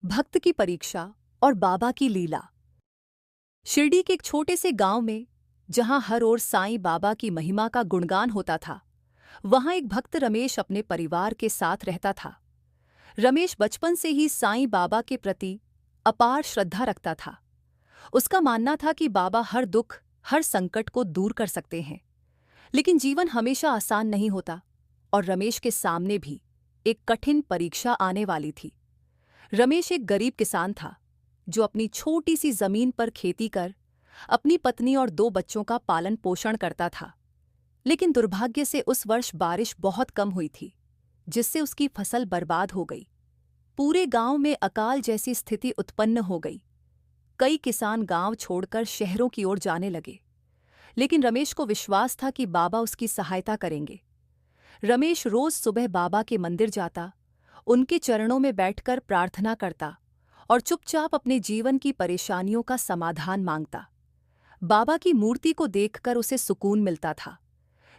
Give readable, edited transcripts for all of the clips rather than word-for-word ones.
भक्त की परीक्षा और बाबा की लीला। शिरडी के एक छोटे से गांव में, जहां हर ओर साईं बाबा की महिमा का गुणगान होता था, वहां एक भक्त रमेश अपने परिवार के साथ रहता था। रमेश बचपन से ही साईं बाबा के प्रति अपार श्रद्धा रखता था। उसका मानना था कि बाबा हर दुख, हर संकट को दूर कर सकते हैं। लेकिन जीवन हमेशा आसान नहीं होता और रमेश के सामने भी एक कठिन परीक्षा आने वाली थी। रमेश एक गरीब किसान था, जो अपनी छोटी सी जमीन पर खेती कर अपनी पत्नी और 2 बच्चों का पालन पोषण करता था। लेकिन दुर्भाग्य से उस वर्ष बारिश बहुत कम हुई थी, जिससे उसकी फसल बर्बाद हो गई। पूरे गांव में अकाल जैसी स्थिति उत्पन्न हो गई। कई किसान गांव छोड़कर शहरों की ओर जाने लगे, लेकिन रमेश को विश्वास था कि बाबा उसकी सहायता करेंगे। रमेश रोज सुबह बाबा के मंदिर जाता, उनके चरणों में बैठकर प्रार्थना करता और चुपचाप अपने जीवन की परेशानियों का समाधान मांगता। बाबा की मूर्ति को देखकर उसे सुकून मिलता था,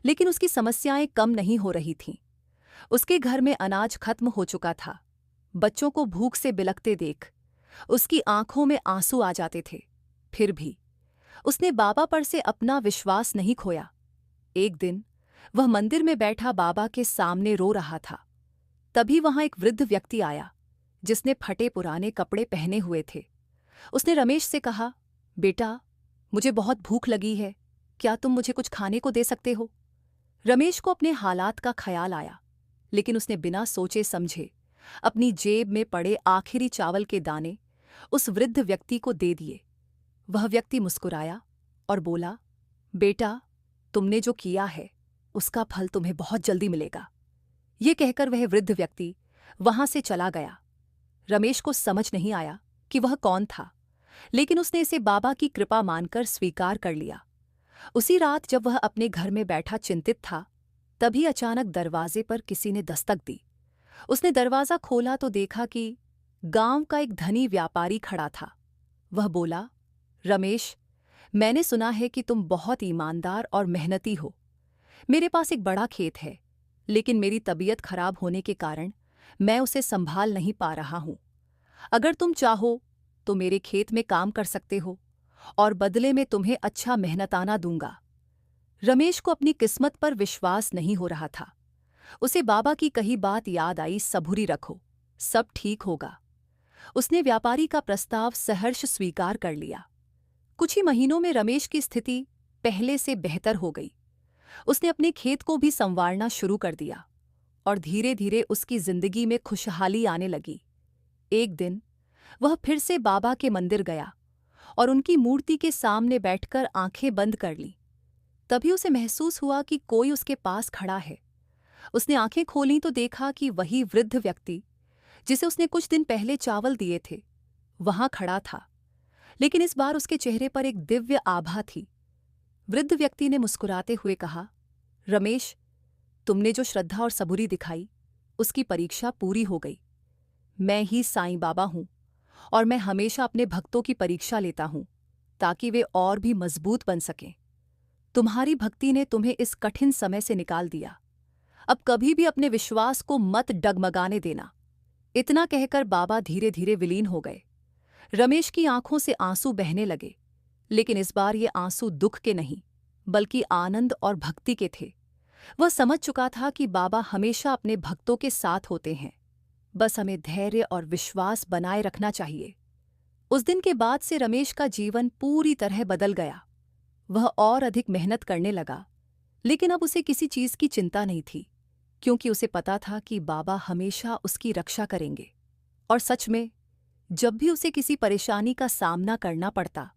लेकिन उसकी समस्याएं कम नहीं हो रही थीं। उसके घर में अनाज खत्म हो चुका था। बच्चों को भूख से बिलखते देख उसकी आंखों में आंसू आ जाते थे। फिर भी उसने बाबा पर से अपना विश्वास नहीं खोया। एक दिन वह मंदिर में बैठा बाबा के सामने रो रहा था। तभी वहां एक वृद्ध व्यक्ति आया, जिसने फटे पुराने कपड़े पहने हुए थे। उसने रमेश से कहा, बेटा, मुझे बहुत भूख लगी है, क्या तुम मुझे कुछ खाने को दे सकते हो? रमेश को अपने हालात का ख्याल आया, लेकिन उसने बिना सोचे समझे अपनी जेब में पड़े आखिरी चावल के दाने उस वृद्ध व्यक्ति को दे दिए। वह व्यक्ति मुस्कुराया और बोला, बेटा, तुमने जो किया है उसका फल तुम्हें बहुत जल्दी मिलेगा। ये कहकर वह वृद्ध व्यक्ति वहां से चला गया। रमेश को समझ नहीं आया कि वह कौन था, लेकिन उसने इसे बाबा की कृपा मानकर स्वीकार कर लिया। उसी रात जब वह अपने घर में बैठा चिंतित था, तभी अचानक दरवाजे पर किसी ने दस्तक दी। उसने दरवाजा खोला तो देखा कि गांव का एक धनी व्यापारी खड़ा था। वह बोला, रमेश, मैंने सुना है कि तुम बहुत ईमानदार और मेहनती हो। मेरे पास एक बड़ा खेत है, लेकिन मेरी तबीयत खराब होने के कारण मैं उसे संभाल नहीं पा रहा हूं। अगर तुम चाहो तो मेरे खेत में काम कर सकते हो और बदले में तुम्हें अच्छा मेहनताना दूंगा। रमेश को अपनी किस्मत पर विश्वास नहीं हो रहा था। उसे बाबा की कही बात याद आई, सबूरी रखो, सब ठीक होगा। उसने व्यापारी का प्रस्ताव सहर्ष स्वीकार कर लिया। कुछ ही महीनों में रमेश की स्थिति पहले से बेहतर हो गई। उसने अपने खेत को भी संवारना शुरू कर दिया और धीरे धीरे उसकी जिंदगी में खुशहाली आने लगी। एक दिन वह फिर से बाबा के मंदिर गया और उनकी मूर्ति के सामने बैठकर आंखें बंद कर लीं। तभी उसे महसूस हुआ कि कोई उसके पास खड़ा है। उसने आंखें खोलीं तो देखा कि वही वृद्ध व्यक्ति, जिसे उसने कुछ दिन पहले चावल दिए थे, वहां खड़ा था। लेकिन इस बार उसके चेहरे पर एक दिव्य आभा थी। वृद्ध व्यक्ति ने मुस्कुराते हुए कहा, रमेश, तुमने जो श्रद्धा और सबूरी दिखाई, उसकी परीक्षा पूरी हो गई। मैं ही साईं बाबा हूं और मैं हमेशा अपने भक्तों की परीक्षा लेता हूं, ताकि वे और भी मजबूत बन सकें। तुम्हारी भक्ति ने तुम्हें इस कठिन समय से निकाल दिया। अब कभी भी अपने विश्वास को मत डगमगाने देना। इतना कहकर बाबा धीरे धीरे विलीन हो गए। रमेश की आंखों से आंसू बहने लगे, लेकिन इस बार ये आंसू दुख के नहीं, बल्कि आनंद और भक्ति के थे। वह समझ चुका था कि बाबा हमेशा अपने भक्तों के साथ होते हैं। बस हमें धैर्य और विश्वास बनाए रखना चाहिए। उस दिन के बाद से रमेश का जीवन पूरी तरह बदल गया। वह और अधिक मेहनत करने लगा, लेकिन अब उसे किसी चीज की चिंता नहीं थी, क्योंकि उसे पता था कि बाबा हमेशा उसकी रक्षा करेंगे। और सच में, जब भी उसे किसी परेशानी का सामना करना पड़ता,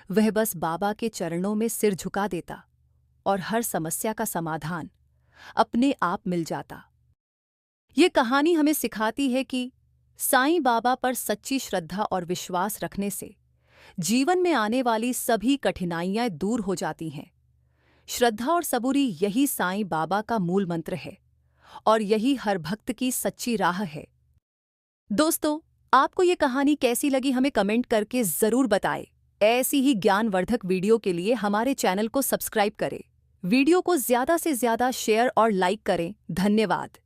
वह बस बाबा के चरणों में सिर झुका देता और हर समस्या का समाधान अपने आप मिल जाता। ये कहानी हमें सिखाती है कि साईं बाबा पर सच्ची श्रद्धा और विश्वास रखने से जीवन में आने वाली सभी कठिनाइयां दूर हो जाती हैं। श्रद्धा और सबूरी यही साईं बाबा का मूल मंत्र है और यही हर भक्त की सच्ची राह है। दोस्तों, आपको ये कहानी कैसी लगी हमें कमेंट करके जरूर बताएं। ऐसी ही ज्ञानवर्धक वीडियो के लिए हमारे चैनल को सब्सक्राइब करें। वीडियो को ज्यादा से ज्यादा शेयर और लाइक करें। धन्यवाद।